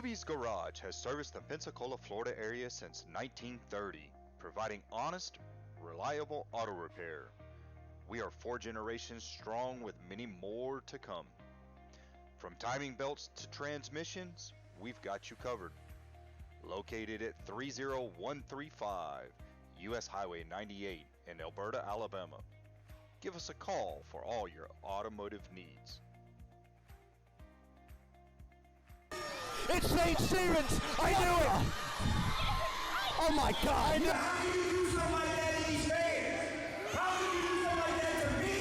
Booby's Garage has serviced the Pensacola, Florida area since 1930, providing honest, reliable auto repair. We are 4 generations strong with many more to come. From timing belts to transmissions, we've got you covered. Located at 30135 US Highway 98 in Alberta, Alabama. Give us a call for all your automotive needs. It's Zane Stevens! I knew it! Oh my God! How can you do something like that to these fans? How can you do something like that to me?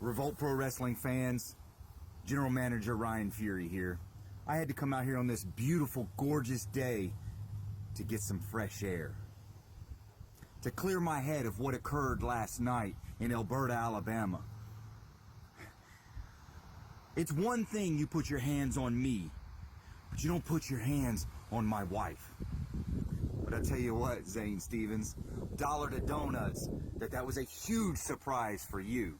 Revolt Pro Wrestling fans, General Manager Ryan Fury here. I had to come out here on this beautiful, gorgeous day to get some fresh air. To clear my head of what occurred last night in Alberta, Alabama. It's one thing you put your hands on me, but you don't put your hands on my wife. But I tell you what, Zane Stevens, dollar to donuts, that was a huge surprise for you.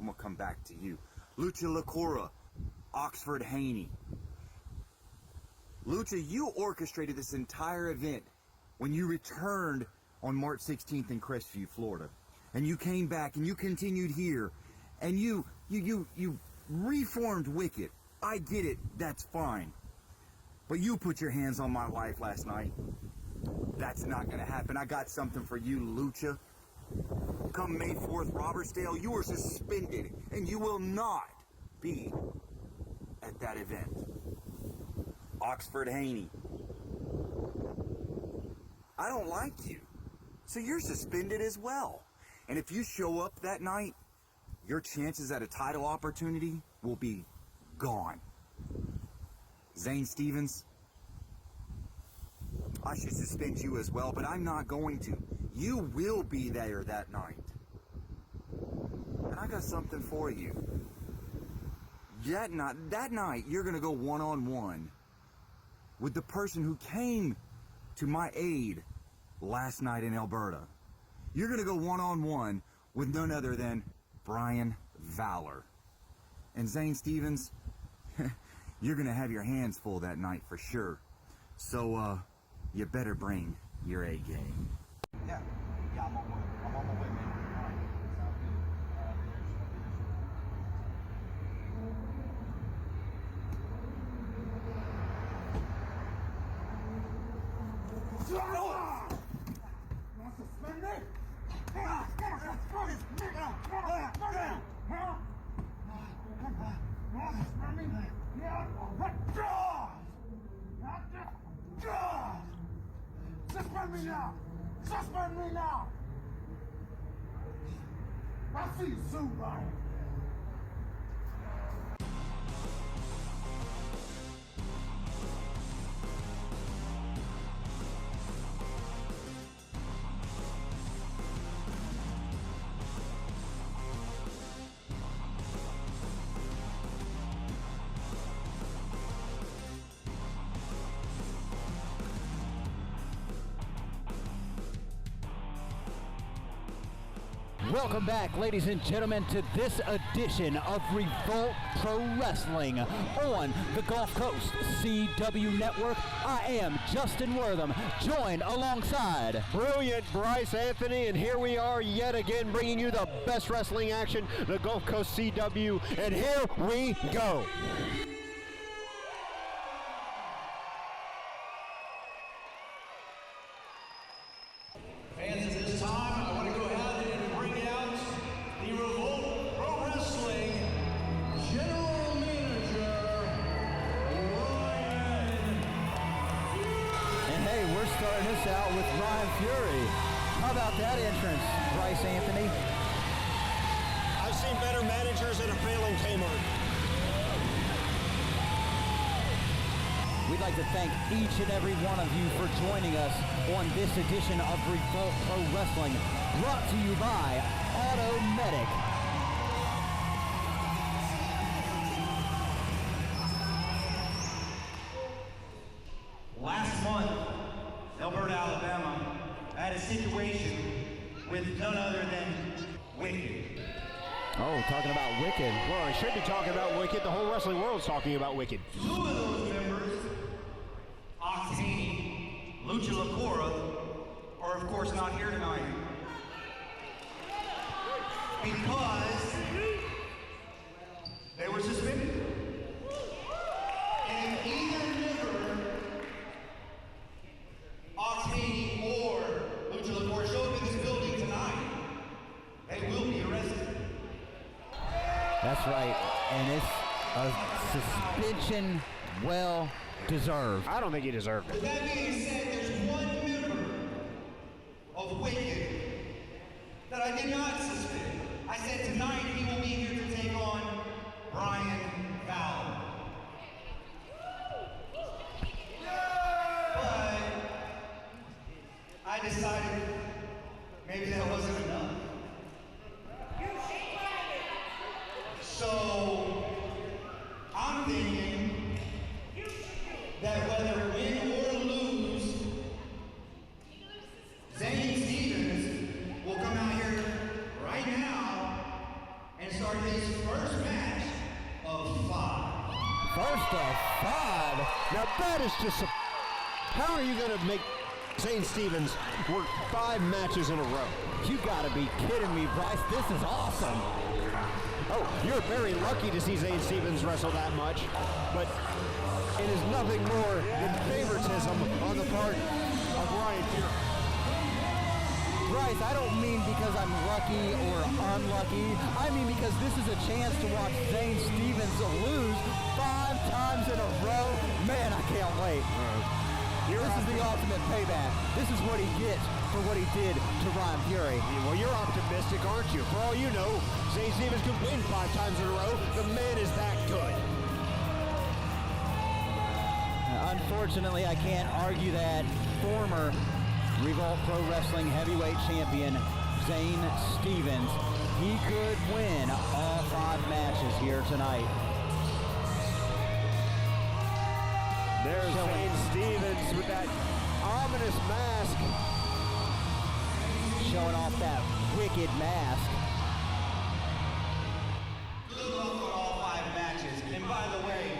I'm gonna come back to you. Lucha Locura, Oxford Haney. Lucha, you orchestrated this entire event when you returned on March 16th in Crestview, Florida. And you came back and you continued here. And you reformed Wicked. I get it, that's fine. But you put your hands on my wife last night. That's not gonna happen. I got something for you, Lucha. Come May 4th, Robertsdale, you are suspended, and you will not be at that event. Oxford Haney. I don't like you, so you're suspended as well. And if you show up that night, your chances at a title opportunity will be gone. Zane Stevens, I should suspend you as well, but I'm not going to. You will be there that night. And I got something for you. That night, you're going to go one-on-one with the person who came to my aid last night in Alberta. You're going to go one-on-one with none other than Brian Valor. And Zane Stevens, you're going to have your hands full that night for sure. So, you better bring your A game. Yeah, I'm on my way, man. All right, sounds good. Want to suspend me? Suspend me now! Suspend me now! I'll see you soon, Brian. Welcome back, ladies and gentlemen, to this edition of Revolt Pro Wrestling on the Gulf Coast CW Network. I am Justin Wortham, joined alongside brilliant Bryce Anthony, and here we are yet again bringing you the best wrestling action, the Gulf Coast CW, and here we go. starting this out with Ryan Fury. How about that entrance, Bryce Anthony? I've seen better managers at a failing Kmart. We'd like to thank each and every one of you for joining us on this edition of Revolt Pro Wrestling, brought to you by Automedic. Last month, Alberta, Alabama, I had a situation with none other than Wicked. Oh, talking about Wicked. Well, I should be talking about Wicked. The whole wrestling world's talking about Wicked. Two of those members, Ox, Haney, Lucha Locura, are of course not here tonight. Because they were suspended. And if either member, Ox, Haney, or Lucha Locura show up in this building tonight, they will be arrested. That's right, and it's a suspension well deserved. I don't think he deserved it. With that being said, there's one member of Wicked that I did not suspend. I said tonight he will be here to take on Brian Valor. But I decided maybe that wasn't enough. So I'm thinking that whether win or lose, Zane Stevens will come out here right now and start his first match of 5. First of 5. Now that is just how are you going to make Zane Stevens work 5 matches in a row? You gotta be kidding me, Bryce. This is awesome. Oh, you're very lucky to see Zane Stevens wrestle that much, but it is nothing more than favoritism on the part of Ryan Fury. Bryce, I don't mean because I'm lucky or unlucky. I mean because this is a chance to watch Zane Stevens lose 5 times in a row. Man, I can't wait. This is the ultimate payback. This is what he gets for what he did to Ryan Fury. Well, you're optimistic, aren't you? For all you know, Zane Stevens could win 5 times in a row. The man is that good. Unfortunately, I can't argue that. Former Revolt Pro Wrestling heavyweight champion Zane Stevens, he could win all 5 matches here tonight. There's Zane Stevens with that ominous mask. Showing off that wicked mask. Good luck on all 5 matches. And by the way,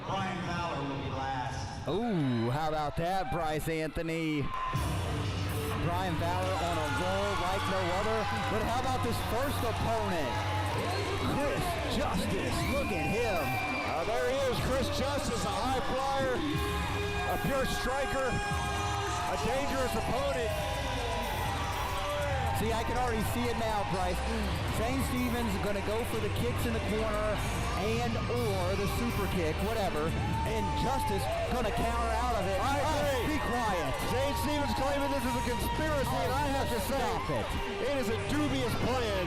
Brian Valor will be last. Ooh, how about that, Bryce Anthony? Brian Valor on a roll like no other. But how about this first opponent? Chris Justice, look at him. There he is, Chris Justice, a high flyer, a pure striker, a dangerous opponent. See, I can already see it now, Bryce. Zane Stevens is going to go for the kicks in the corner and or the super kick, whatever. And Justice going to counter out of it. I agree. Be quiet. Zane Stevens claiming this is a conspiracy, and I have to say, Stop it. It is a dubious plan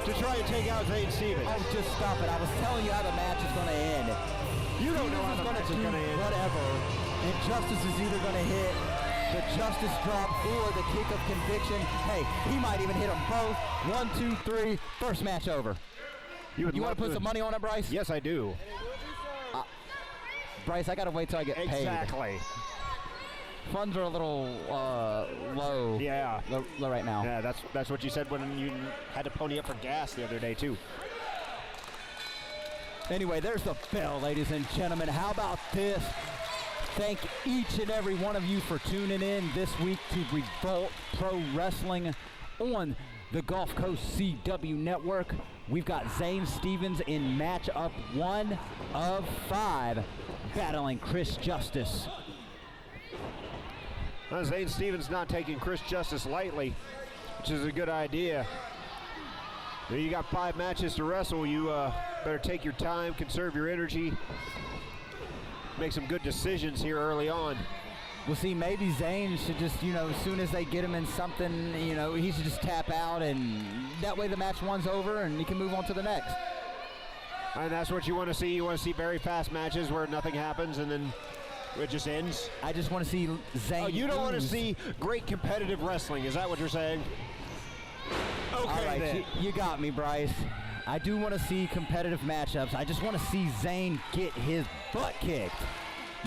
to try and take out Zane Stevens. Oh, just stop it. I was telling you how the match is going to end. You don't know how the Stevens match is going to end. whatever. And Justice is either going to hit the Justice drop or the kick of conviction. Hey, he might even hit them both. 1, 2, 3. First match over. You want to put some money on it, Bryce? Yes, I do. Bryce, I got to wait till I get paid. Exactly. Funds are a little low. Yeah. Low right now. Yeah, that's what you said when you had to pony up for gas the other day, too. Anyway, there's the bell, ladies and gentlemen. How about this? Thank each and every one of you for tuning in this week to Revolt Pro Wrestling on the Gulf Coast CW Network. We've got Zane Stevens in matchup 1 of 5, battling Chris Justice. Well, Zane Stevens not taking Chris Justice lightly, which is a good idea. You got 5 matches to wrestle. You better take your time, conserve your energy, make some good decisions here early on. Well, see, maybe Zane should just, as soon as they get him in something, he should just tap out, and that way the match one's over and he can move on to the next. And that's what you want to see. You want to see very fast matches where nothing happens and then it just ends. I just want to see Zane. Oh, you don't want to lose. see great competitive wrestling. Is that what you're saying? Okay, All right, then. you got me, Bryce. I do want to see competitive matchups. I just want to see Zane get his butt kicked.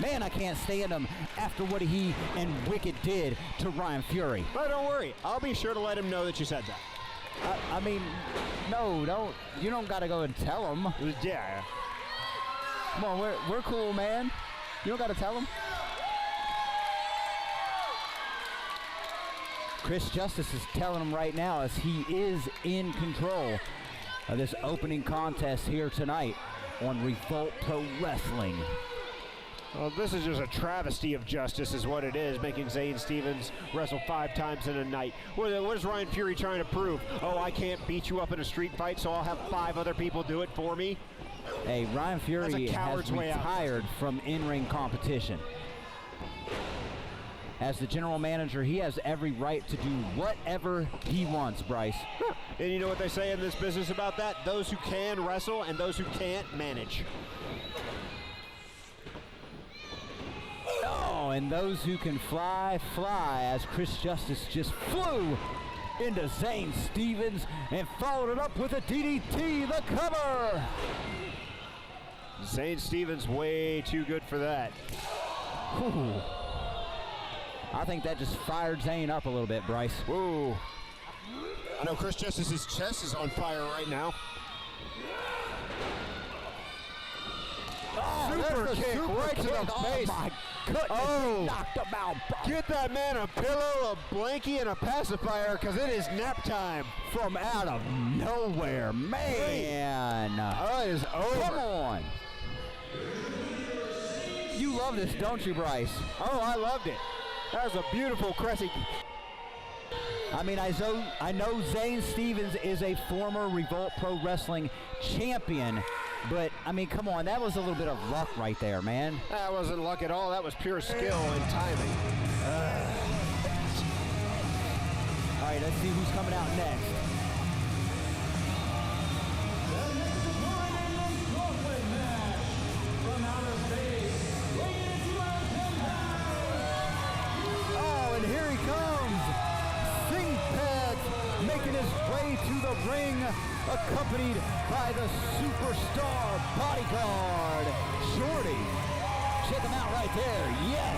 Man, I can't stand him after what he and Wicked did to Ryan Fury. But don't worry. I'll be sure to let him know that you said that. I mean, no, you don't got to go and tell him. Yeah. Come on, we're cool, man. You don't got to tell him. Chris Justice is telling him right now as he is in control of this opening contest here tonight on Revolt Pro Wrestling. Well, this is just a travesty of justice is what it is, making Zane Stevens wrestle 5 times in a night. What is Ryan Fury trying to prove? Oh, I can't beat you up in a street fight, so I'll have 5 other people do it for me? Hey, Ryan Fury has retired from in-ring competition. As the general manager, he has every right to do whatever he wants, Bryce. And you know what they say in this business about that? Those who can wrestle and those who can't manage. Oh, and those who can fly, fly, as Chris Justice just flew into Zane Stevens and followed it up with a DDT, the cover. Zane Stevens way too good for that. Whew. I think that just fired Zane up a little bit, Bryce. Whoa. I know Chris Justice's chest is on fire right now. Oh, super kick right to the face. Oh, my goodness. Oh. Knocked him out. Get that man a pillow, a blankie, and a pacifier, because it is nap time. From out of nowhere. Man. Oh, it is over. Come on. You love this, don't you, Bryce? Oh, I loved it. That was a beautiful Cressy. I mean, I know Zane Stevens is a former Revolt Pro Wrestling champion, but, I mean, come on, that was a little bit of luck right there, man. That wasn't luck at all. That was pure skill and timing. All right, let's see who's coming out next. Oh, and here he comes. Making his way to the ring, accompanied by the superstar bodyguard, Shorty. Check him out right there. Yes.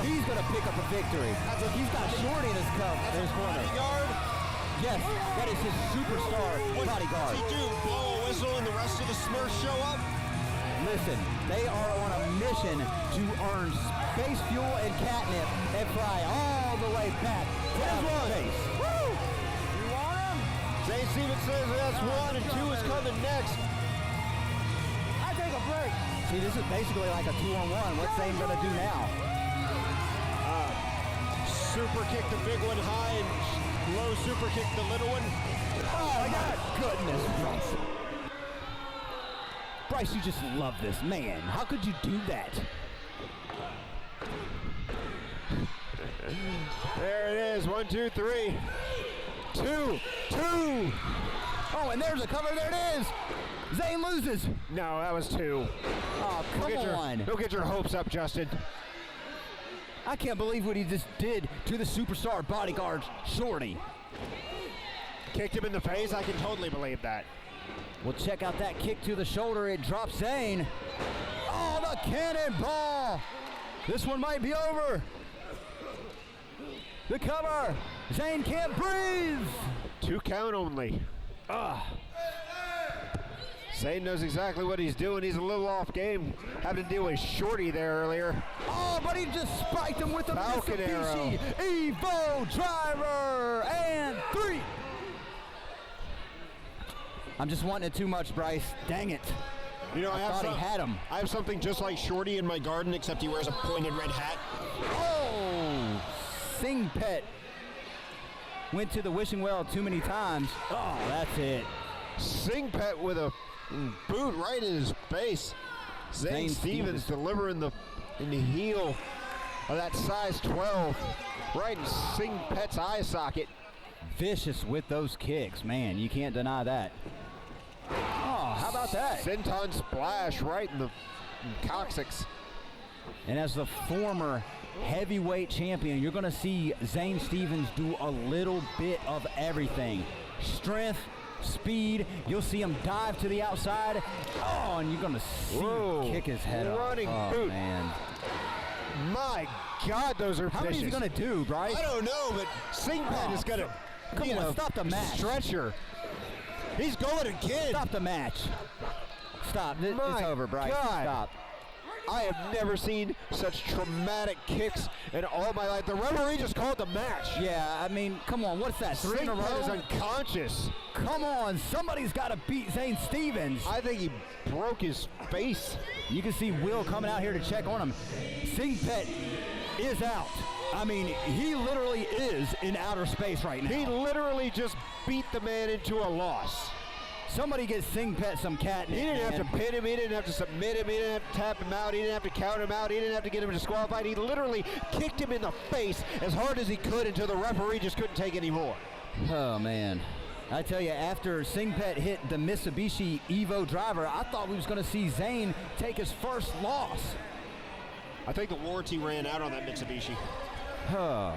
He's going to pick up a victory. He's got Shorty in his cup. In his corner. Bodyguard? Yes, that is his superstar bodyguard. What's he do? Blow a whistle and the rest of the Smurfs show up? Listen, they are on a mission to earn space fuel and catnip and fly all the way back down space. Woo! You want him? Zane Stevens says that's 1 and 2 is coming next. I take a break. See, this is basically like a 2-on-1. What's Zane gonna do now? Super kick the big one high and low super kick the little one. Oh my goodness, Bryce. Bryce, you just love this, man. How could you do that? There it is. 1, 2, 3. 2. Oh, and there's a cover. There it is. Zane loses. No, that was 2. Oh, come on. Don't get your hopes up, Justin. I can't believe what he just did to the superstar bodyguard, Shorty. Kicked him in the face. I can totally believe that. Well, check out that kick to the shoulder. It drops Zane. Oh, the cannonball. This one might be over. The cover. Zane can't breathe. 2 count only. Zane knows exactly what he's doing. He's a little off game. Having to deal with Shorty there earlier. Oh, but he just spiked him with the Falcon Mitsubishi Evo driver. And 3. I'm just wanting it too much, Bryce. Dang it. You know, I thought he had him. I have something just like Shorty in my garden, except he wears a pointed red hat. Oh, Sing Pet went to the wishing well too many times. Oh, that's it. Sing Pet with a boot right in his face. Zane Stevens delivering in the heel. of that size 12 right in Singh Pet's eye socket. Vicious with those kicks, man. You can't deny that. Oh, how about that? Senton splash right in the coccyx. And as the former heavyweight champion, you're going to see Zane Stevens do a little bit of everything. Strength, speed. You'll see him dive to the outside. Oh, and you're going to see him kick his head up. Running oh, boot. Man. My God, those are How many is he going to do, Bryce? I don't know, but Singh Pet is going to, come on, stop the match. Stretcher. He's going again. Stop the match. Stop. It's over, Bryce. God. Stop. I have never seen such traumatic kicks in all my life. The referee just called the match. Yeah, I mean, come on. What's that? 3 in a row? Is unconscious. Come on. Somebody's got to beat Zane Stevens. I think he broke his face. You can see Will coming out here to check on him. Singh Pet is out. I mean, he literally is in outer space right now. He literally just beat the man into a loss. Somebody get Singh Pet some catnip. He didn't have to pin him. He didn't have to submit him. He didn't have to tap him out. He didn't have to count him out. He didn't have to get him disqualified. He literally kicked him in the face as hard as he could until the referee just couldn't take any more. Oh, man. I tell you, after Singh Pet hit the Mitsubishi Evo driver, I thought we was going to see Zane take his first loss. I think the warranty ran out on that Mitsubishi. Huh.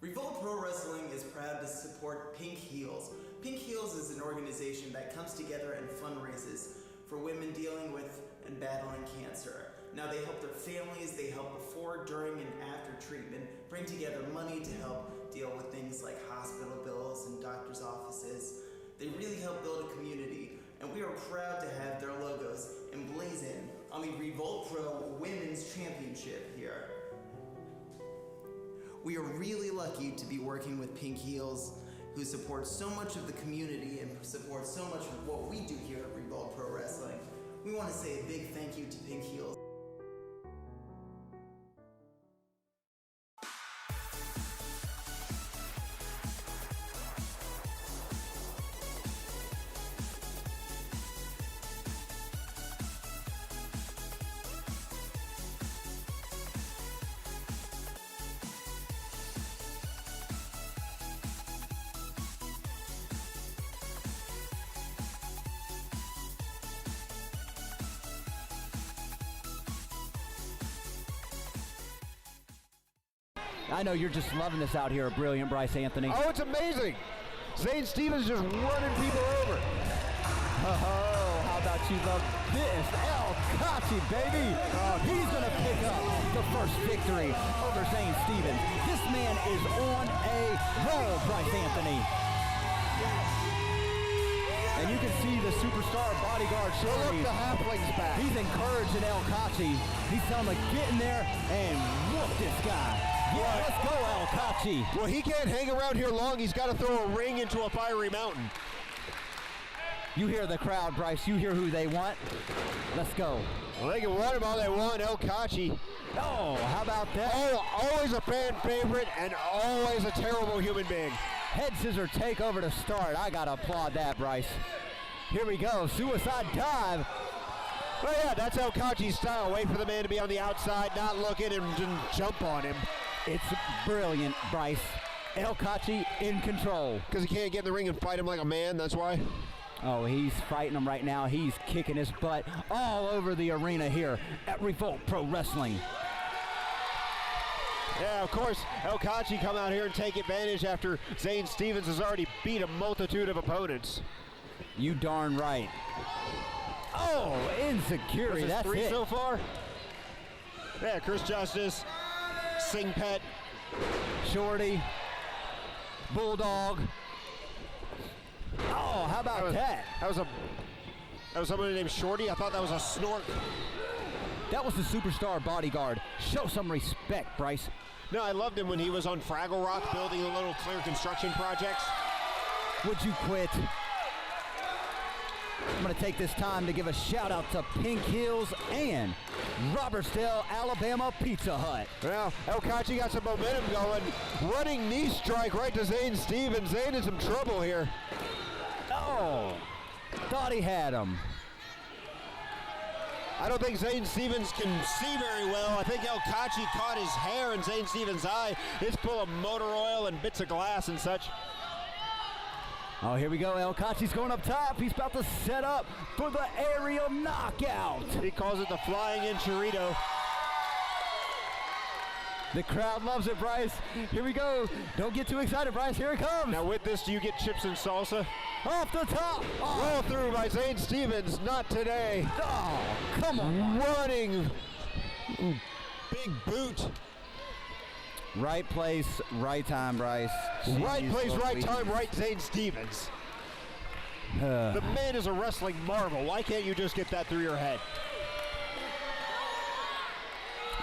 Revolt Pro Wrestling is proud to support Pink Heals. Pink Heals is an organization that comes together and fundraises for women dealing with and battling cancer. Now they help their families, they help before, during, and after treatment, bring together money to help deal with things like hospital bills and doctor's offices. They really help build a community, and we are proud to have their logos emblazoned on the Revolt Pro Women's Championship here. We are really lucky to be working with Pink Heals, who support so much of the community and support so much of what we do here at Revolt Pro Wrestling. We want to say a big thank you to Pink Heals. I know you're just loving this out here, Brilliant Bryce Anthony. Oh, it's amazing. Zane Stevens just running people over. Oh, how about you love this? El Cachi, baby. He's going to pick up the first victory over Zane Stevens. This man is on a roll, Bryce Anthony. And you can see the superstar bodyguard Shorty. Look, the halfling's back. He's encouraging El Cachi. He's telling him to get in there and whoop this guy. Yeah, let's go, El Cachi. Well, he can't hang around here long. He's got to throw a ring into a fiery mountain. You hear the crowd, Bryce. You hear who they want. Let's go. Well, they can want him all they want, El Cachi. Oh, how about that? Oh, always a fan favorite and always a terrible human being. Head scissor takeover to start. I got to applaud that, Bryce. Here we go. Suicide dive. Well, yeah, that's El Cachi's style. Wait for the man to be on the outside, not looking, and jump on him. It's brilliant, Bryce. El Cachi in control. Because he can't get in the ring and fight him like a man, that's why. Oh, he's fighting him right now. He's kicking his butt all over the arena here at Revolt Pro Wrestling. Yeah, of course, El Cachi come out here and take advantage after Zane Stevens has already beat a multitude of opponents. You darn right. Oh, insecurity, that's 3 it. so far? Yeah, Chris Justice, Singh Pet, Shorty, Bulldog, Oh, how about that? That was somebody named Shorty. I thought that was a snort. That was the superstar bodyguard. Show some respect, Bryce. No, I loved him when he was on Fraggle Rock building the little clear construction projects. Would you quit? I'm going to take this time to give a shout out to Pink Hills and Robertsdale, Alabama Pizza Hut. Well, El Cachi got some momentum going. Running knee strike right to Zane Stevens. Zane in some trouble here. Oh, thought he had him. I don't think Zane Stevens can see very well. I think El Cachi caught his hair in Zane Stevens' eye. It's full of motor oil and bits of glass and such. Oh, here we go. El Cachi's going up top. He's about to set up for the aerial knockout. He calls it the flying in chorito. The crowd loves it, Bryce. Here we go. Don't get too excited, Bryce. Here it comes. Now with this, do you get chips and salsa? Off the top. Oh. Roll through by Zane Stevens. Not today. Oh, come on. Running. Big boot. Right place, right time, Bryce. Right place, right time, right Zane Stevens. The man is a wrestling marvel. Why can't you just get that through your head?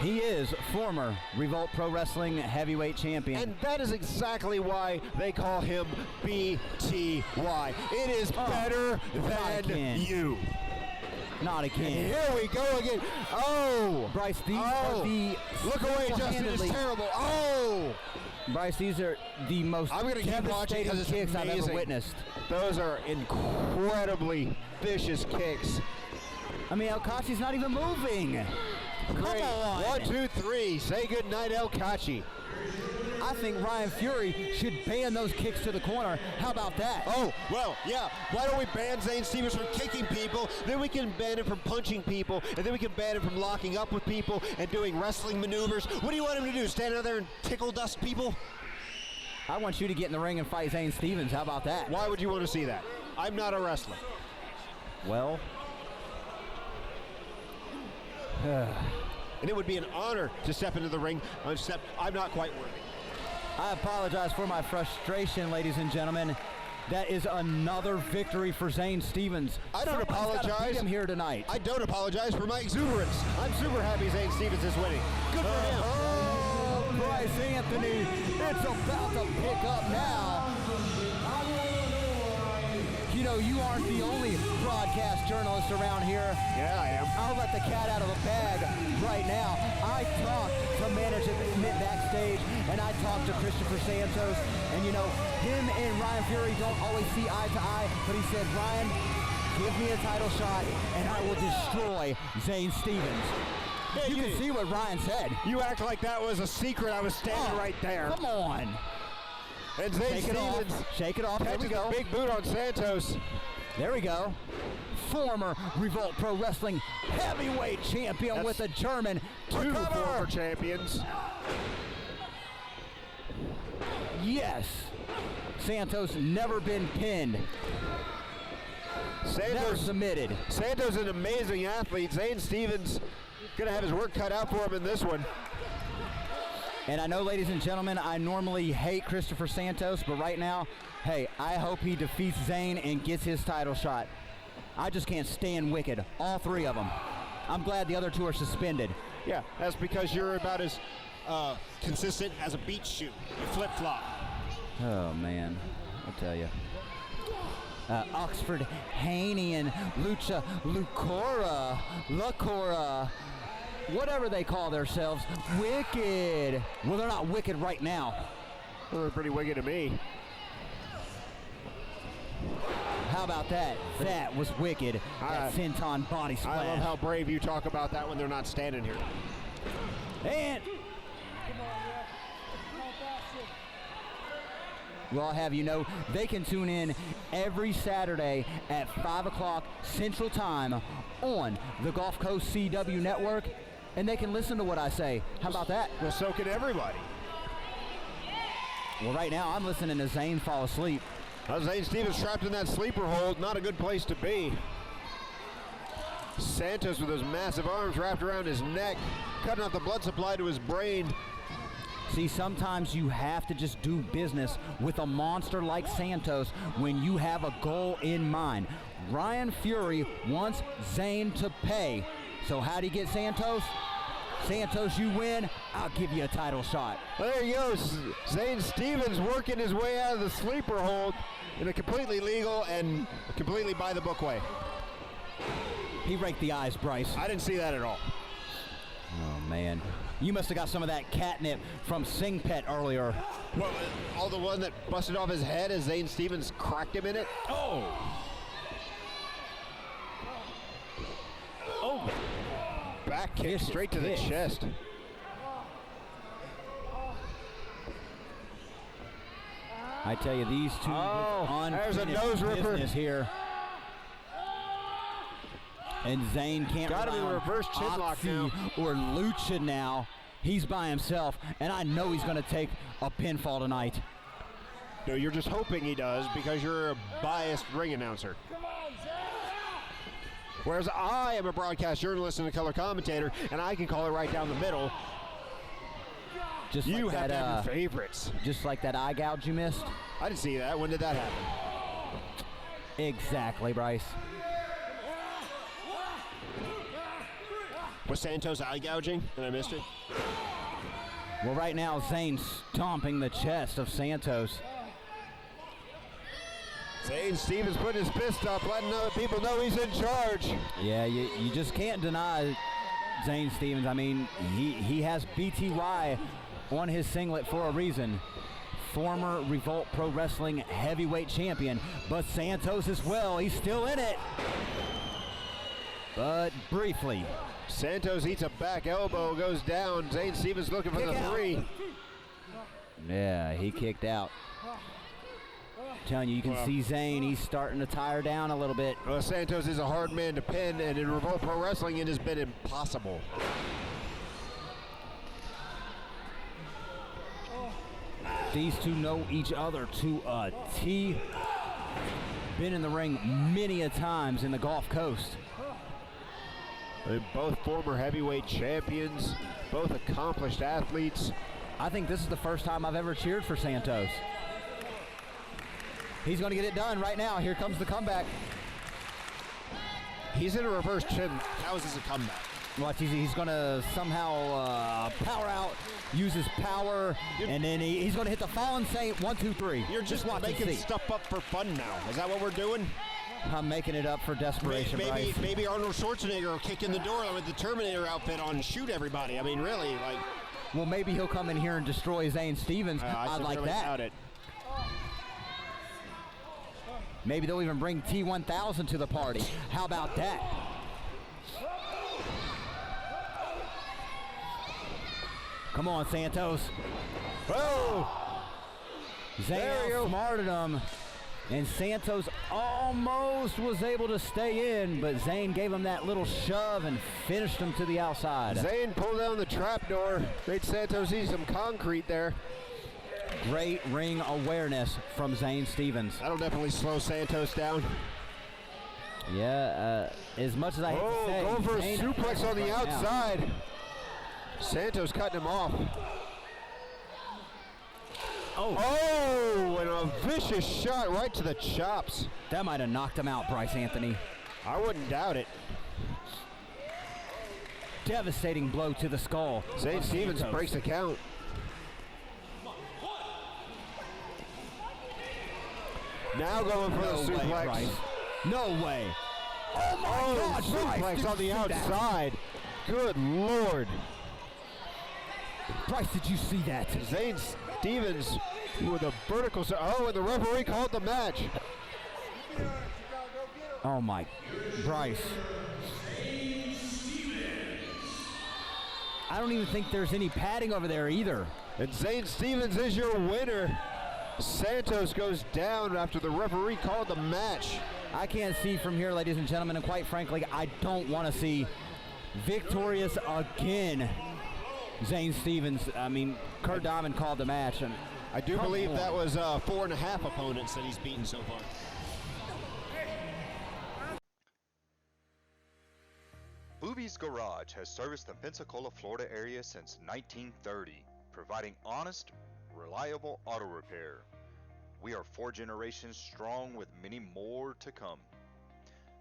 He is former Revolt Pro Wrestling heavyweight champion. And that is exactly why they call him BTY. It is better than you. Not again. Here we go again. Oh! Bryce, these are the... Look away, Justin. It's terrible. Oh! Bryce, these are the most I'm gonna keep watching because it's kicks amazing. I've ever witnessed. Those are incredibly vicious kicks. I mean, El Cachi's not even moving. Great. Come on. 1, 2, 3. Say goodnight, El Cachi. I think Ryan Fury should ban those kicks to the corner. How about that? Oh, well, yeah. Why don't we ban Zane Stevens from kicking people? Then we can ban him from punching people. And then we can ban him from locking up with people and doing wrestling maneuvers. What do you want him to do? Stand out there and tickle dust people? I want you to get in the ring and fight Zane Stevens. How about that? Why would you want to see that? I'm not a wrestler. Well... and it would be an honor to step into the ring, except I'm not quite worthy. I apologize for my frustration, ladies and gentlemen. That is another victory for Zane Stevens. I don't apologize. Beat him here tonight. I don't apologize for my exuberance. I'm super happy Zane Stevens is winning. Good for him. Oh, Bryce Anthony, it's about to pick up now. You know, you aren't the only broadcast journalist around here. Yeah, I am. I'll let the cat out of the bag right now. I talked to management backstage, and I talked to Christopher Santos, and you know, him and Ryan Fury don't always see eye to eye, but he said, Ryan, give me a title shot, and I will destroy Zane Stevens. Hey, you can see what Ryan said. You act like that was a secret. I was standing right there. Come on. And Zane Stevens Shake it off. There we go. Big boot on Santos. There we go. Former Revolt Pro Wrestling heavyweight champion with a German. Two former champions. Yes. Santos never been pinned. Never submitted. Santos an amazing athlete. Zane Stevens going to have his work cut out for him in this one. And I know, ladies and gentlemen, I normally hate Christopher Santos, but right now, hey, I hope he defeats Zane and gets his title shot. I just can't stand Wicked, all three of them. I'm glad the other two are suspended. Yeah, that's because you're about as consistent as a beach shoe. You flip-flop. Oh, man, I'll tell you. Oxford Haney and Lucha Locura, whatever they call themselves, Wicked. Well, they're not wicked right now. Well, they're pretty wicked to me. How about that? That was wicked. That senton body splash. I love how brave you talk about that when they're not standing here. And well, I'll have you know, they can tune in every Saturday at 5 o'clock Central Time on the Gulf Coast CW Network, and they can listen to what I say. How about that? Well, so can everybody. Well, right now, I'm listening to Zane fall asleep. Zane Stevens trapped in that sleeper hold. Not a good place to be. Santos with those massive arms wrapped around his neck, cutting off the blood supply to his brain. See, sometimes you have to just do business with a monster like Santos when you have a goal in mind. Ryan Fury wants Zane to pay. So how do you get Santos? Santos, you win, I'll give you a title shot. Well, there he goes. Zane Stevens working his way out of the sleeper hold in a completely legal and completely by-the-book way. He raked the eyes, Bryce. I didn't see that at all. Oh, man. You must have got some of that catnip from Sing Pet earlier. What, all the one that busted off his head as Zane Stevens cracked him in it? Oh! Oh! Back kick straight to the chest. I tell you, these two there's a nose ripper here. And Zane can't Gotta be rely on reverse chin lock now. or Lucha now. He's by himself, and I know he's going to take a pinfall tonight. No, you're just hoping he does because you're a biased ring announcer. Whereas I am a broadcast journalist and a color commentator, and I can call it right down the middle. Just you like have that, to have your favorites. Just like that eye gouge you missed. I didn't see that. When did that happen? Exactly, Bryce. Was Santos eye gouging and I missed it? Well, right now, Zane's stomping the chest of Santos. Zane Stevens putting his fist up, letting people know he's in charge. Yeah, you just can't deny Zane Stevens. I mean, he has BTY on his singlet for a reason. Former Revolt Pro Wrestling heavyweight champion, but Santos as well. He's still in it. But briefly. Santos eats a back elbow, goes down. Zane Stevens looking for the three. Yeah, he kicked out. I'm telling you can see Zane. He's starting to tire down a little bit. Well, Santos is a hard man to pin, and in Revolt Pro Wrestling, it has been impossible. These two know each other to a T. Been in the ring many a times in the Gulf Coast. They're both former heavyweight champions, both accomplished athletes. I think this is the first time I've ever cheered for Santos. He's going to get it done right now. Here comes the comeback. He's in a reverse chin. How is this a comeback? Watch, he's going to somehow power out, use his power, and then he's going to hit the Fallen Saint. 1, 2, 3. You're just making stuff up for fun now. Is that what we're doing? I'm making it up for desperation, Bryce. Maybe Arnold Schwarzenegger will kick in the door with the Terminator outfit on and shoot everybody. I mean, really, like. Well, maybe he'll come in here and destroy Zane Stevens. I'd like really that. Doubt it. Maybe they'll even bring T1000 to the party. How about that? Come on, Santos. Oh! Zane outsmarted him. And Santos almost was able to stay in, but Zane gave him that little shove and finished him to the outside. Zane pulled down the trapdoor, made Santos eat some concrete there. Great ring awareness from Zane Stevens. That'll definitely slow Santos down. Yeah, as much as I hate to say. Going for a Zane suplex on the outside. now. Santos cutting him off. Oh, and a vicious shot right to the chops. That might have knocked him out, Bryce Anthony. I wouldn't doubt it. Devastating blow to the skull. Zane Stevens breaks the count. Now going for the suplex. Bryce. No way. Oh my God, suplex on the outside. Good Lord. Bryce, did you see that? Zane Stevens with a vertical. And the referee called the match. Oh my, Bryce. I don't even think there's any padding over there either. And Zane Stevens is your winner. Santos goes down after the referee called the match. I can't see from here, ladies and gentlemen, and quite frankly, I don't want to see victorious again Zane Stevens. I mean, Kurt Diamond called the match. And I do believe that was 4.5 opponents that he's beaten so far. Booby's Garage has serviced the Pensacola, Florida area since 1930, providing honest, reliable auto repair. We are 4 generations strong with many more to come.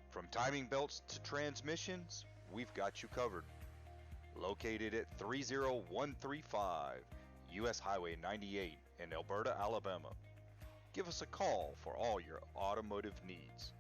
From timing belts to transmissions, we've got you covered. Located at 30135 US Highway 98 in Alberta, Alabama. Give us a call for all your automotive needs.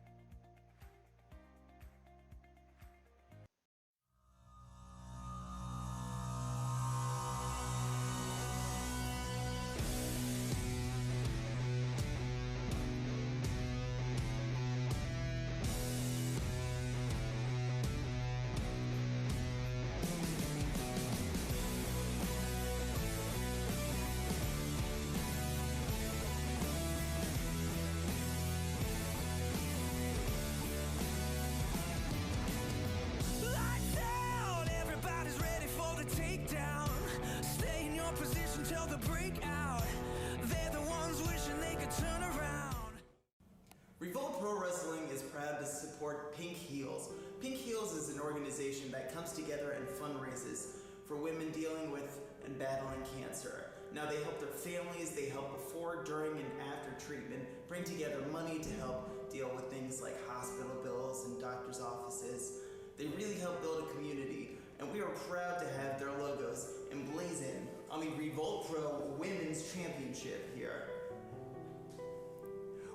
Revolt Pro Wrestling is proud to support Pink Heals. Pink Heals is an organization that comes together and fundraises for women dealing with and battling cancer. Now they help their families, they help before, during, and after treatment, bring together money to help deal with things like hospital bills and doctor's offices. They really help build a community, and we are proud to have their logos emblazoned on the Revolt Pro Women's Championship here.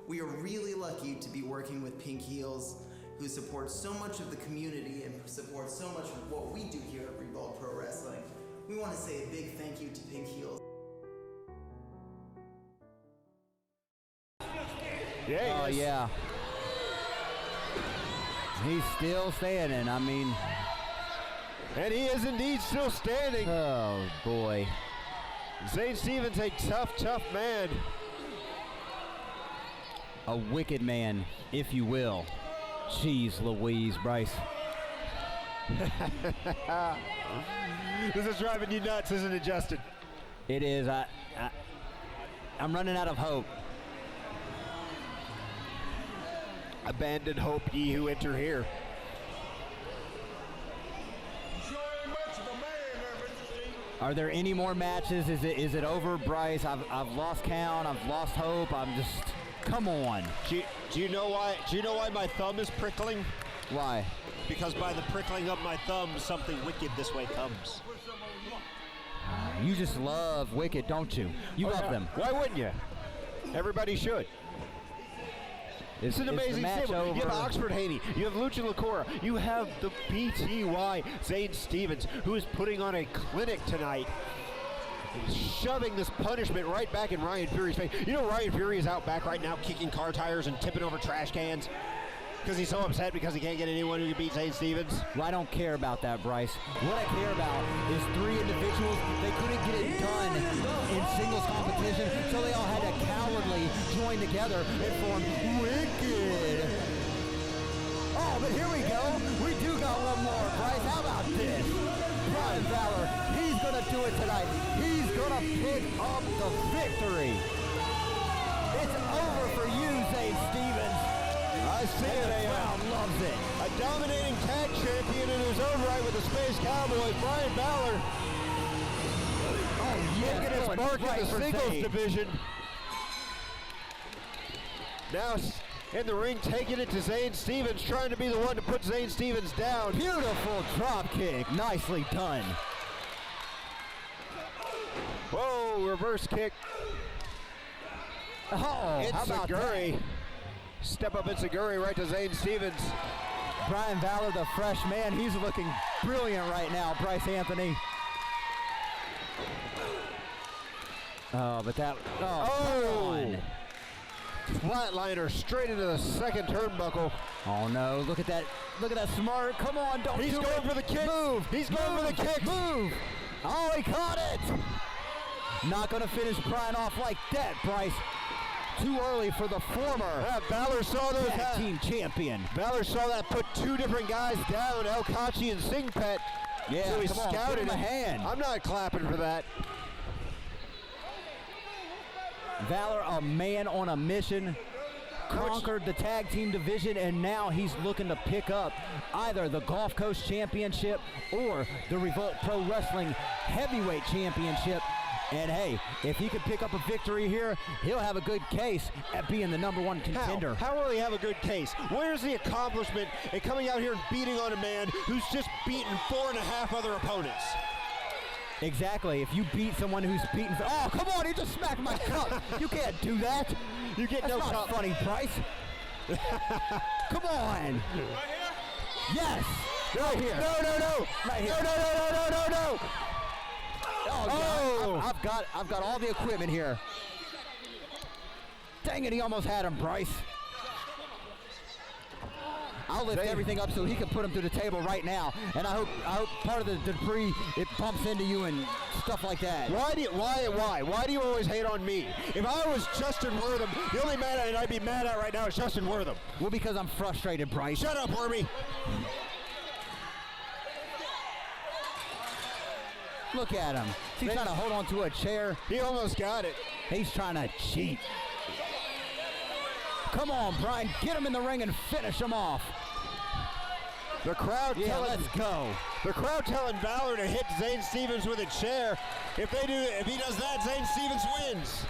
We are really lucky to be working with Pink Heals, who support so much of the community and support so much of what we do here at Revolt Pro Wrestling. We want to say a big thank you to Pink Heals. Oh, yeah. He's still standing. I mean... And he is indeed still standing. Oh, boy. Zane Stevens, a tough, tough man. A wicked man, if you will. Jeez Louise, Bryce. This is driving you nuts, isn't it, Justin? It is. I'm running out of hope. Abandon hope, ye who enter here. Are there any more matches? Is it over, Bryce? I've lost count. I've lost hope. I'm just... Come on. Do you know why? Do you know why my thumb is prickling? Why? Because by the prickling of my thumb, something wicked this way comes. You just love Wicked, don't you? You love them. Why wouldn't you? Everybody should. It's an amazing stable. You have Oxford Haney. You have Lucha Locura. You have the BTY Zane Stevens, who is putting on a clinic tonight. He's shoving this punishment right back in Ryan Fury's face. You know Ryan Fury is out back right now kicking car tires and tipping over trash cans because he's so upset because he can't get anyone who can beat Zane Stevens. Well, I don't care about that, Bryce. What I care about is 3 individuals. They couldn't get it done in singles competition, so they all had to cowardly join together and form Wicked. Oh, but here we go. We do got one more, Bryce. How about this? Brian Valor, he's going to do it tonight. He's going to pick up the victory. It's over for you, Zane Stevens. I see it. The crowd loves it. A dominating tag champion in his own right with the Space Cowboys, Brian Valor. Oh, yeah. Making his mark in the singles division. Now in the ring, taking it to Zane Stevens, trying to be the one to put Zane Stevens down. Beautiful drop kick. Nicely done. Whoa, reverse kick. Oh, how about that? Step up Itsuguri right to Zane Stevens. Brian Valor, the fresh man, he's looking brilliant right now, Bryce Anthony. Oh, but that, come on. Flatliner straight into the second turnbuckle. Oh no, look at that smart, come on, don't He's do going it. for the kick. Move. He's going for the kick. Move. Oh, he caught it. Not gonna finish Brian off like that, Bryce. Too early for the former Valor saw those tag team champion. Valor saw that put 2 different guys down, Cachi and Singpet. Yeah, so he come on, scouted give him a hand. I'm not clapping for that. Valor, a man on a mission, conquered the tag team division, and now he's looking to pick up either the Gulf Coast Championship or the Revolt Pro Wrestling Heavyweight Championship And hey, if he could pick up a victory here, he'll have a good case at being the #1 contender. How will he have a good case? Where's the accomplishment in coming out here and beating on a man who's just beaten 4.5 other opponents? Exactly. If you beat someone who's beaten, oh come on, he just smacked my cup. You can't do that. You get That's no not cup. funny, Bryce. Come on. Right here? Yes. Right here. No. Right here. No. Oh, God. I've got all the equipment here. Dang it, he almost had him, Bryce. I'll lift everything up so he can put him through the table right now. And I hope part of the debris, it bumps into you and stuff like that. Why do you always hate on me? If I was Justin Wortham, the only man I'd be mad at right now is Justin Wortham. Well, because I'm frustrated, Bryce. Shut up, Wormy. Look at him. He's trying to hold on to a chair. He almost got it. He's trying to cheat. Come on, Brian. Get him in the ring and finish him off. The crowd let's go. The crowd telling Valor to hit Zane Stevens with a chair. If he does that, Zane Stevens wins.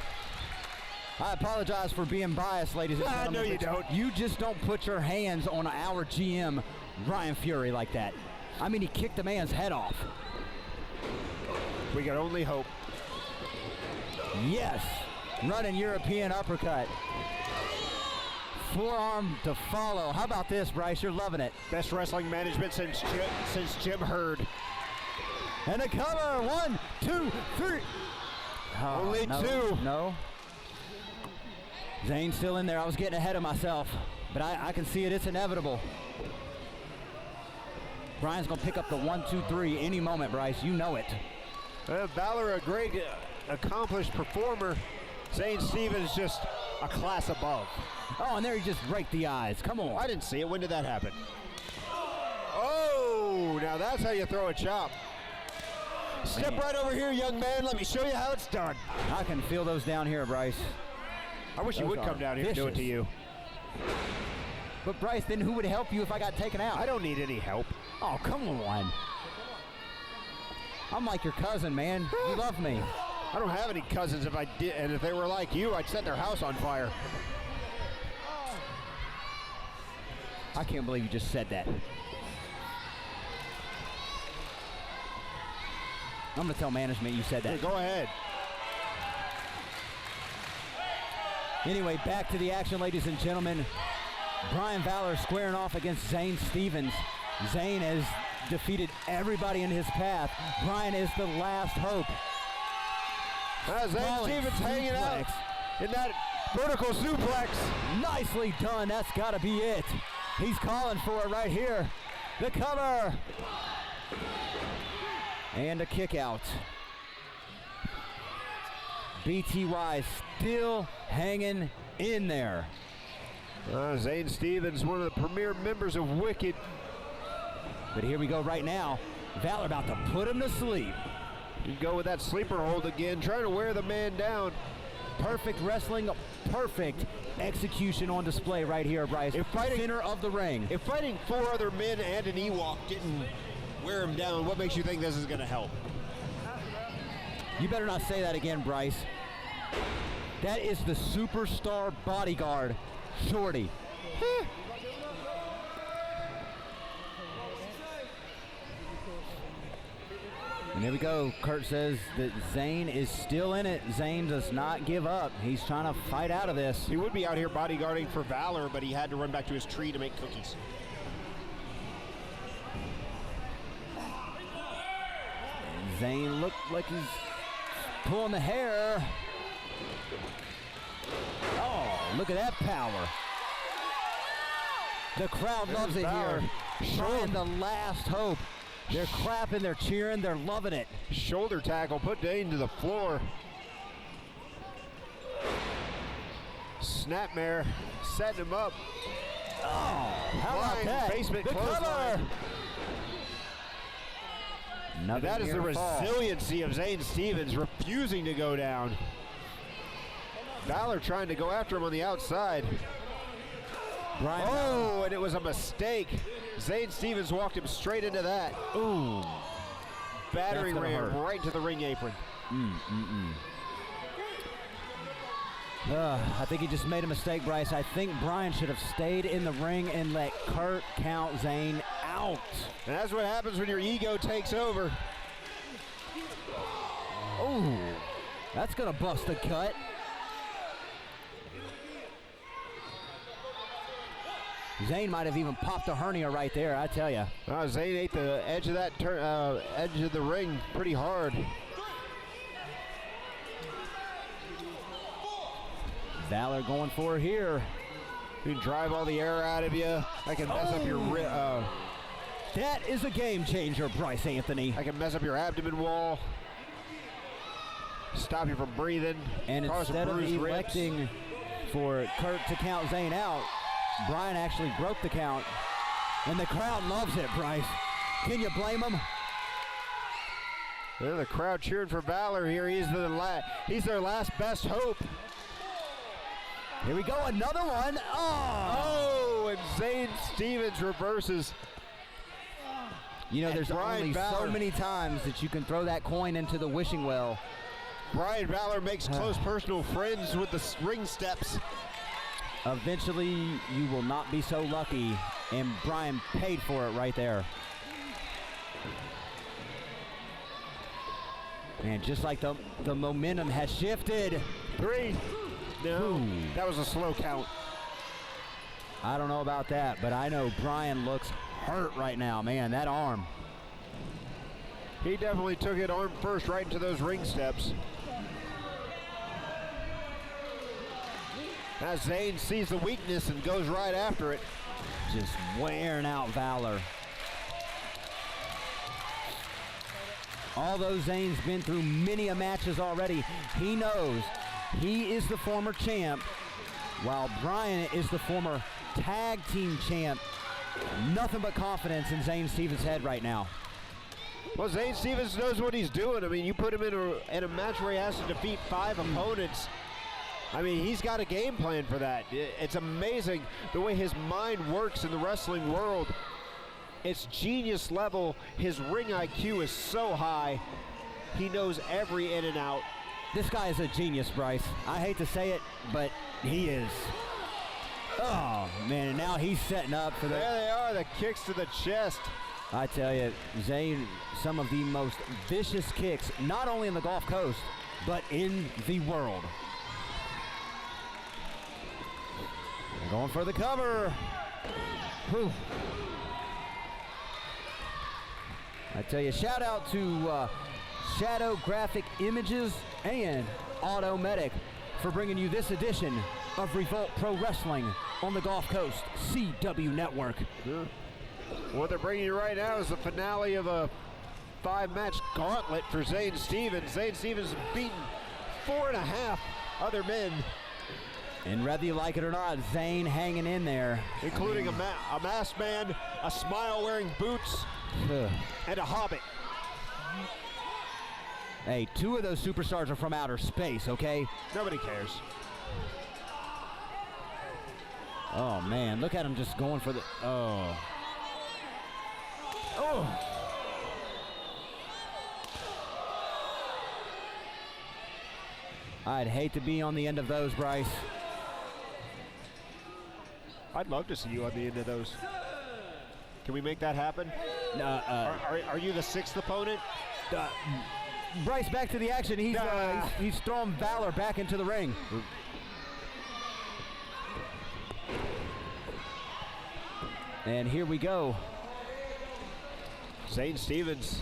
I apologize for being biased, ladies and gentlemen. No, you don't. You just don't put your hands on our GM, Ryan Fury, like that. I mean, he kicked the man's head off. We can only hope. Yes. Running European uppercut. Forearm to follow. How about this, Bryce? You're loving it. Best wrestling management since Jim Hurd. And a cover. 1, 2, 3. Oh, Only no, 2. No. Zane's still in there. I was getting ahead of myself, but I can see it. It's inevitable. Brian's going to pick up the 1, 2, 3 any moment, Bryce. You know it. Valor, a great, accomplished performer. Zane Stevens just a class above. Oh, and there he just raked the eyes. Come on. I didn't see it. When did that happen? Oh, now that's how you throw a chop. Step right over here, young man. Let me show you how it's done. I can feel those down here, Bryce. I wish you would come down here and do it to you. But Bryce, then who would help you if I got taken out? I don't need any help. Oh, come on. I'm like your cousin, man. You love me. I don't have any cousins. If I did, and if they were like you, I'd set their house on fire. I can't believe you just said that. I'm going to tell management you said that. Hey, go ahead. Anyway, back to the action, ladies and gentlemen. Brian Valor squaring off against Zane Stevens. Zane has defeated everybody in his path. Brian is the last hope. Zane Stevens hanging out in that vertical suplex. Nicely done. That's got to be it. He's calling for it right here. The cover. And a kick out. BTY still hanging in there. Zane Stevens, one of the premier members of Wicked. But here we go right now. Valor about to put him to sleep. You go with that sleeper hold again, trying to wear the man down. Perfect wrestling, perfect execution on display right here, Bryce. Center of the ring. If fighting 4 other men and an Ewok didn't wear him down, what makes you think this is going to help? You better not say that again, Bryce. That is the superstar bodyguard, Shorty. And here we go. Kurt says that Zane is still in it. Zane does not give up. He's trying to fight out of this. He would be out here bodyguarding for Valor, but he had to run back to his tree to make cookies. And Zane looked like he's pulling the hair. Oh, look at that power. The crowd loves it here. Showing the last hope. They're clapping, they're cheering, they're loving it. Shoulder tackle, put Dane to the floor. Snapmare, setting him up. Oh, how about that? Basement the cover. That is the resiliency of Zane Stevens, refusing to go down. Valor trying to go after him on the outside. Oh, and it was a mistake. Zane Stevens walked him straight into that. Ooh. Battering ram right to the ring apron. I think he just made a mistake, Bryce. I think Brian should have stayed in the ring and let Kurt count Zane out. And that's what happens when your ego takes over. Oh, that's going to bust a cut. Zane might have even popped a hernia right there, I tell you. Zane ate the edge of that edge of the ring pretty hard. Valor going for it here. You can drive all the air out of you. I can mess up your that is a game changer, Bryce Anthony. I can mess up your abdomen wall. Stop you from breathing. And instead of electing for Kurt to count Zane out, Brian actually broke the count. And the crowd loves it, Bryce. Can you blame him? Yeah, the crowd cheering for Valor here. He's their last best hope. Here we go, another one. Oh, and Zane Stevens reverses. You know, there's only so many times that you can throw that coin into the wishing well. Brian Valor makes close personal friends with the ring steps. Eventually, you will not be so lucky, and Brian paid for it right there. And just like the momentum has shifted. 3. No, that was a slow count. I don't know about that, but I know Brian looks hurt right now, man, that arm. He definitely took it arm first right into those ring steps. As Zane sees the weakness and goes right after it. Just wearing out Valor. Although Zane's been through many a matches already, he knows he is the former champ, while Brian is the former tag team champ. Nothing but confidence in Zane Stevens' head right now. Well, Zane Stevens knows what he's doing. I mean, you put him in a match where he has to defeat 5 opponents. I mean, he's got a game plan for that. It's amazing the way his mind works in the wrestling world. It's genius level. His ring IQ is so high. He knows every in and out. This guy is a genius, Bryce. I hate to say it, but he is. Oh, man, and now he's setting up for the... There they are, the kicks to the chest. I tell you, Zane, some of the most vicious kicks, not only in the Gulf Coast, but in the world. Going for the cover. Whew. I tell you, shout out to Shadow Graphic Images and Automedic for bringing you this edition of Revolt Pro Wrestling on the Gulf Coast CW Network. Yeah. What they're bringing you right now is the finale of a 5-match gauntlet for Zane Stevens. Zane Stevens has beaten 4.5 other men. And whether you like it or not, Zane hanging in there. Including a masked man, a smile-wearing boots, and a hobbit. Hey, 2 of those superstars are from outer space, okay? Nobody cares. Oh, man, look at him just going for the... Oh. Oh. I'd hate to be on the end of those, Bryce. I'd love to see you on the end of those. Can we make that happen? Are you the 6th opponent? Bryce, back to the action. He's throwing Valor back into the ring. And here we go. Zane Stevens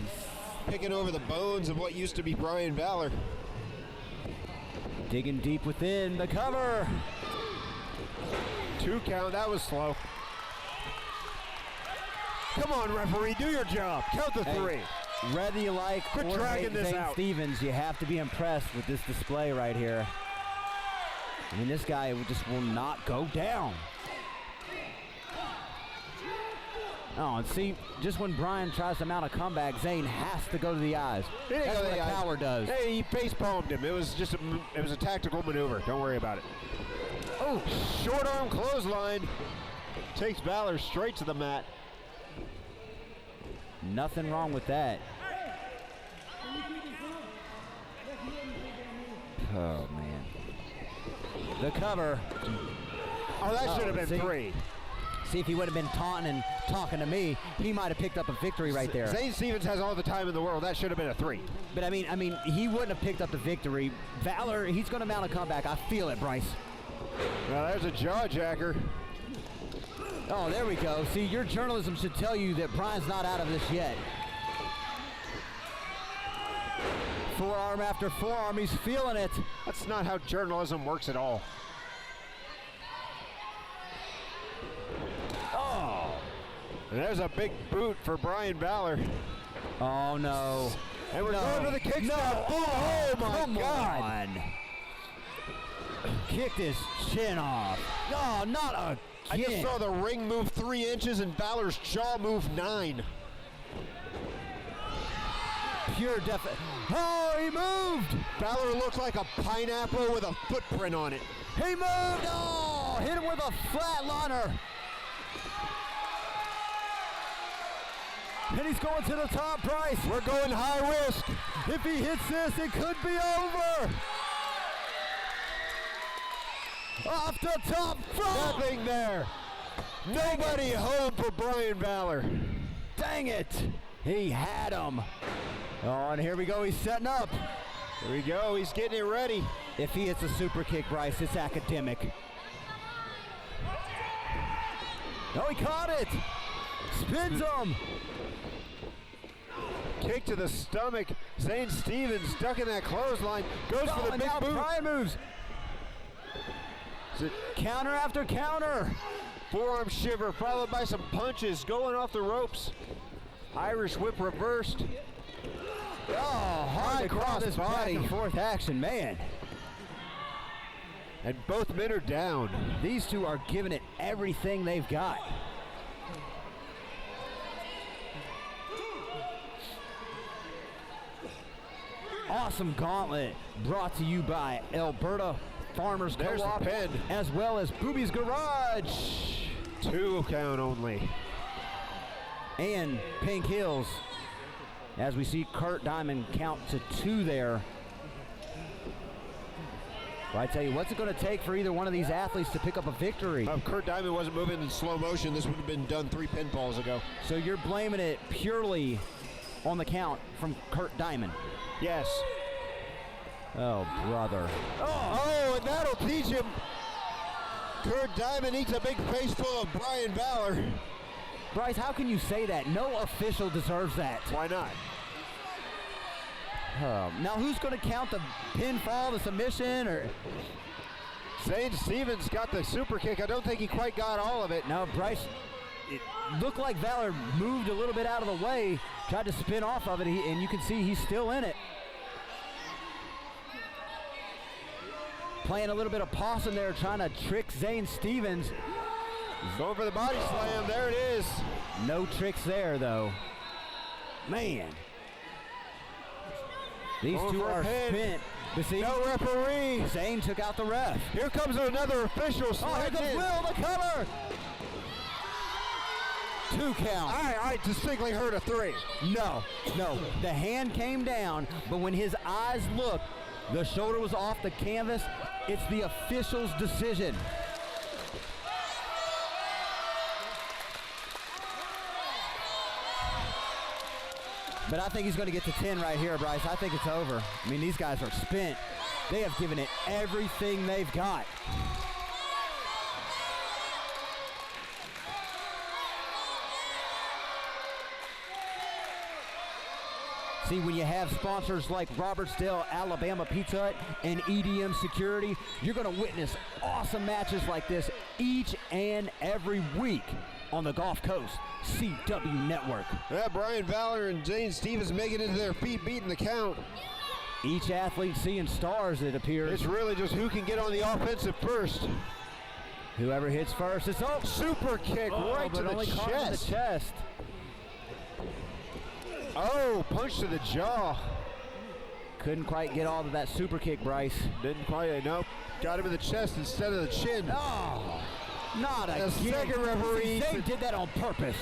picking over the bones of what used to be Brian Valor. Digging deep within the cover. 2 count, that was slow. Come on, referee, do your job. Count the 3. Whether you like Quit or dragging hate this Zane out. Stevens, you have to be impressed with this display right here. I mean, this guy just will not go down. Oh, and see, just when Brian tries to mount a comeback, Zane has to go to the eyes. That's what a coward does. Hey, he face palmed him. It was just a tactical maneuver. Don't worry about it. Oh, short arm clothesline. Takes Valor straight to the mat. Nothing wrong with that. Oh, man. The cover. Oh, that should have been 3. See, if he would have been taunting and talking to me, he might have picked up a victory right there. Zane Stevens has all the time in the world. That should have been a 3. But I mean, he wouldn't have picked up the victory. Valor, he's going to mount a comeback. I feel it, Bryce. Well, there's a jaw jacker. Oh, there we go. See, your journalism should tell you that Brian's not out of this yet. Forearm after forearm, he's feeling it. That's not how journalism works at all. Oh. And there's a big boot for Brian Valor. Oh, no. And we're going to the kick. No. Oh, my come God. on. Kicked his chin off. No, not again. I just saw the ring move 3 inches and Valor's jaw move 9. Pure definite. Oh, he moved. Valor looked like a pineapple with a footprint on it. He moved. Oh, hit him with a flatliner. And he's going to the top, Bryce. We're going high risk. If he hits this, it could be over. Off the top front. Nothing there. Nobody home for Brian Valor. Dang it. He had him. Oh, and here we go. He's setting up. Here we go. He's getting it ready. If he hits a super kick, Bryce, it's academic. Oh, he caught it. Spins him. Kick to the stomach. Zane Stevens ducking that clothesline. Goes for the and big now boot. Brian moves. Counter after counter. Forearm shiver followed by some punches going off the ropes. Irish whip reversed. Oh, hard to call this back and forth action, man. And both men are down. These two are giving it everything they've got. Awesome Gauntlet brought to you by Alberta Farmers Co-op as well as Booby's Garage. 2 count only. And Pink Hills, as we see Kurt Diamond count to 2 there. Well, I tell you, what's it going to take for either one of these athletes to pick up a victory? If Kurt Diamond wasn't moving in slow motion, this would have been done 3 pinfalls ago. So you're blaming it purely on the count from Kurt Diamond? Yes. Oh, brother. Oh, and that'll teach him. Kurt Diamond eats a big face full of Brian Valor. Bryce, how can you say that? No official deserves that. Why not? Now, who's going to count the pinfall, the submission, or? Zane Stevens got the super kick. I don't think he quite got all of it. No, Bryce, it looked like Valor moved a little bit out of the way, tried to spin off of it, and you can see he's still in it. Playing a little bit of possum there, trying to trick Zane Stevens. He's going for the body slam. There it is. No tricks there, though. Man. These two are spent. But see, no referee. Zane took out the ref. Here comes another official. Oh, here comes Will, the cover. 2 count. I distinctly heard a 3. No. The hand came down, but when his eyes looked, the shoulder was off the canvas. It's the official's decision. But I think he's going to get to 10 right here, Bryce. I think it's over. I mean, these guys are spent. They have given it everything they've got. See, when you have sponsors like Robertsdale, Alabama Pizza Hut, and EDM Security, you're going to witness awesome matches like this each and every week on the Gulf Coast CW Network. Yeah, Brian Valor and Zane Stevens making it to their feet, beating the count. Each athlete seeing stars, it appears. It's really just who can get on the offensive first. Whoever hits first, it's super kick right to the chest. Oh, punch to the jaw. Couldn't quite get all of that super kick, Bryce. Didn't quite, nope. Got him in the chest instead of the chin. Oh, not again. The second referee. Zane did that on purpose.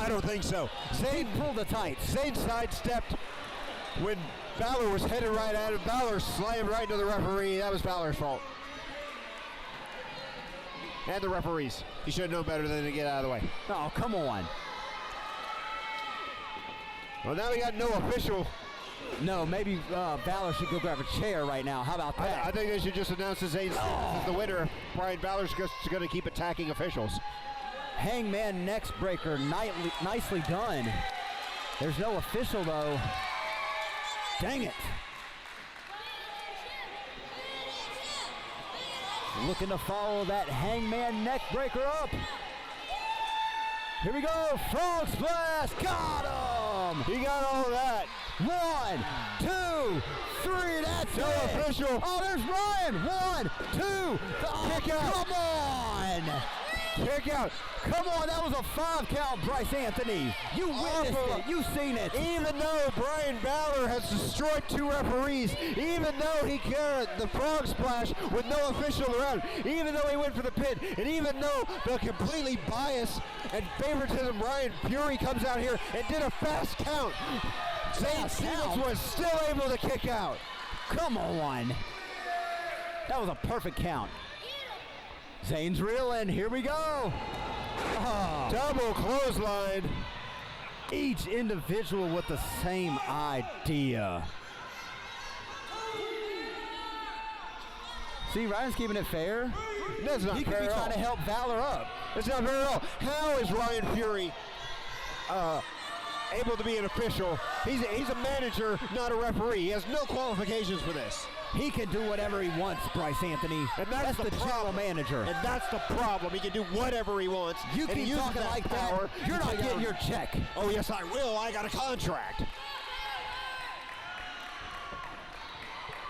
I don't think so. Zane pulled the tights. Zane sidestepped when Valor was headed right at him. Valor slammed right into the referee. That was Valor's fault. And the referees. He should have known better than to get out of the way. Oh, come on. Well, now we got no official. No, maybe Valor should go grab a chair right now. How about that? I think they should just announce that Zane Stevens is the winner. Brian Valor's just going to keep attacking officials. Hangman next breaker, nicely done. There's no official though. Dang it. Looking to follow that Hangman neck breaker up. Here we go, frog splash, got him! He got all of that. 1, 2, 3, that's no it. Official. Oh, there's Ryan. 1, 2, kick out. Come on. Kick out. Come on, that was a 5 count, Bryce Anthony. You witnessed it, you seen it. Even though Brian Valor has destroyed 2 referees, even though he carried the frog splash with no official around, even though he went for the pin, and even though the completely biased and favoritism Ryan Fury comes out here and did a fast count, Zane Stevens was still able to kick out. Come on. That was a perfect count. Zane's reeling. Here we go. Oh. Double clothesline. Each individual with the same idea. See, Ryan's keeping it fair. That's not he fair. He could be trying to help Valor up. It's not fair at all. How is Ryan Fury able to be an official? He's a manager, not a referee. He has no qualifications for this. He can do whatever he wants, Bryce Anthony. And that's the general manager. And that's the problem. He can do whatever he wants. You keep talking like that, you're not getting your check. Oh, yes, I will. I got a contract.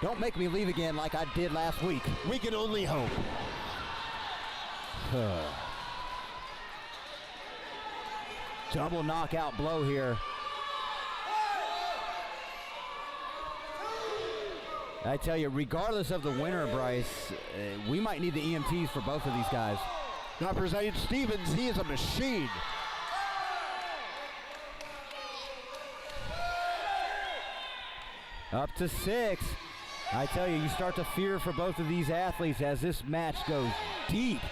Don't make me leave again like I did last week. We can only hope. Double knockout blow here. I tell you, regardless of the winner, Bryce, we might need the EMTs for both of these guys. Not for Zane Stevens, he is a machine. Up to 6. I tell you, you start to fear for both of these athletes as this match goes deep.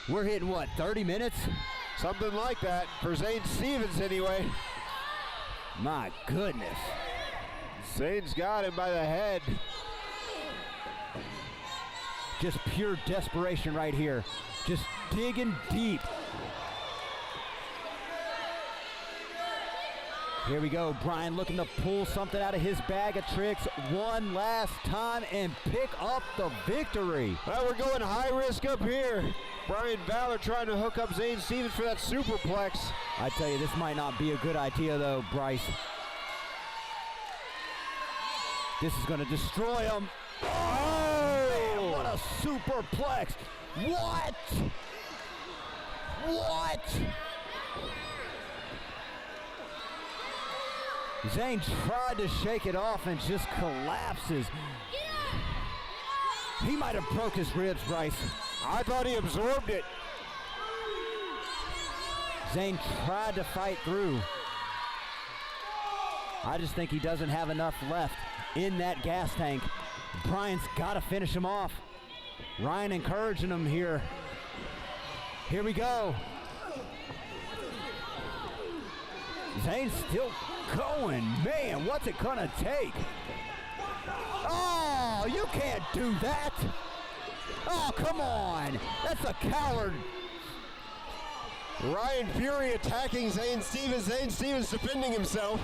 We're hitting, what, 30 minutes? Something like that, for Zane Stevens anyway. My goodness. Zane's got him by the head. Just pure desperation right here. Just digging deep. Here we go. Brian looking to pull something out of his bag of tricks one last time and pick up the victory. Well, we're going high risk up here. Brian Valor trying to hook up Zane Stevens for that superplex. I tell you, this might not be a good idea though, Bryce. This is going to destroy him. Oh, man, what a superplex. What? What? Zane tried to shake it off and just collapses. He might have broke his ribs, Bryce. I thought he absorbed it. Zane tried to fight through. I just think he doesn't have enough left in that gas tank. Brian's got to finish him off. Ryan encouraging him here. Here we go. Zane's still going. Man, what's it gonna take? Oh, you can't do that. Oh, come on. That's a coward. Ryan Fury attacking Zane Stevens. Zane Stevens defending himself.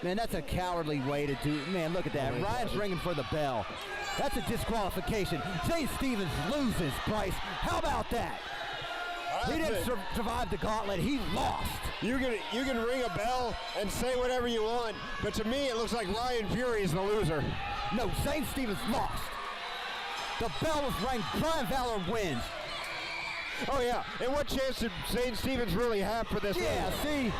Man, that's a cowardly way to do it. Man, look at that. Ryan's ringing for the bell. That's a disqualification. Zane Stevens loses, Bryce. How about that? He didn't survive the gauntlet. He lost. You can ring a bell and say whatever you want, but to me it looks like Ryan Fury is the loser. No, Zane Stevens lost. The bell was rang. Brian Valor wins. Oh yeah, and what chance did Zane Stevens really have for this? Yeah, see?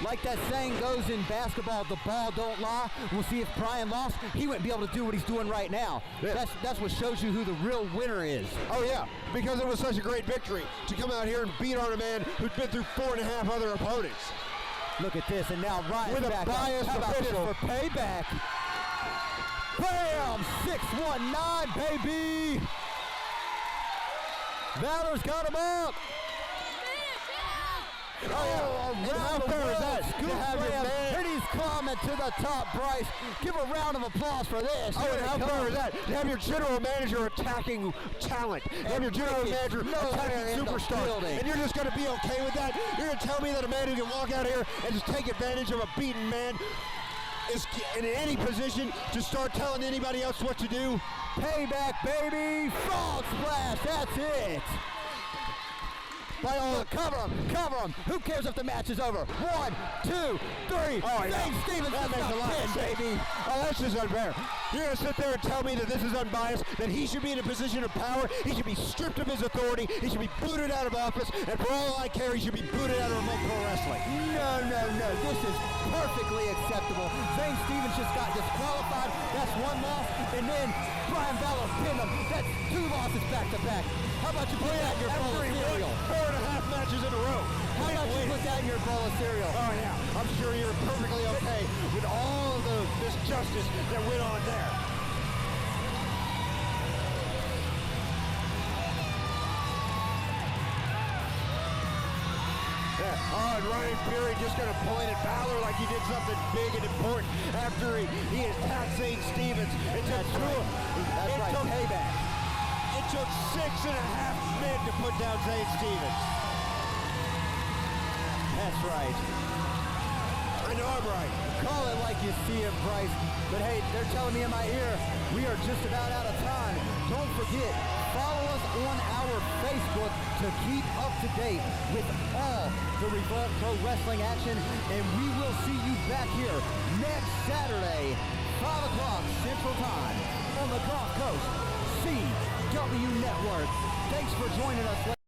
Like that saying goes in basketball, the ball don't lie. We'll see if Brian lost. He wouldn't be able to do what he's doing right now. Yeah. That's what shows you who the real winner is. Oh yeah, because it was such a great victory to come out here and beat on a man who'd been through 4.5 other opponents. Look at this, and now Ryan's with a back biased up. How about this official for payback? Bam! 619, baby! Valor's got him up! Oh, and how fair is that? Scoop To have your slam, man- and he's climbing to the top, Bryce. Give a round of applause for this. Oh, Here and it how comes. fair is that? To have your general manager attacking talent. To have your general manager attacking in the superstars. building. And you're just going to be okay with that? You're going to tell me that a man who can walk out here and just take advantage of a beaten man is in any position to start telling anybody else what to do? Payback, baby! Frog splash, that's it! By all, cover him! Who cares if the match is over? 1, 2, 3. Oh, Zane Stevens that makes a lot of sense, baby. Oh, that's just unfair. You're going to sit there and tell me that this is unbiased, that he should be in a position of power, he should be stripped of his authority, he should be booted out of office, and for all I care, he should be booted out of Revolt Pro Wrestling. No. This is perfectly acceptable. Zane Stevens just got disqualified. That's 1 loss. And then Brian Valor pinned him. That's 2 losses back to back. How about you put that in your bowl of cereal? 4.5 matches in a row. How about you put that in your bowl of cereal? Oh, yeah. I'm sure you're perfectly okay with all of this justice that went on there. Yeah. Oh, and Ryan Fury just going to point at Valor like he did something big and important after he attacked Zane Stevens. That's right, payback. It took 6.5 men to put down Zane Stevens. That's right. I know I'm right. Call it like you see it, Bryce. But hey, they're telling me in my ear, we are just about out of time. Don't forget, follow us on our Facebook to keep up to date with all the Revolt Pro Wrestling action. And we will see you back here next Saturday, 5 o'clock Central Time on the Gulf Coast CW Network. Thanks for joining us.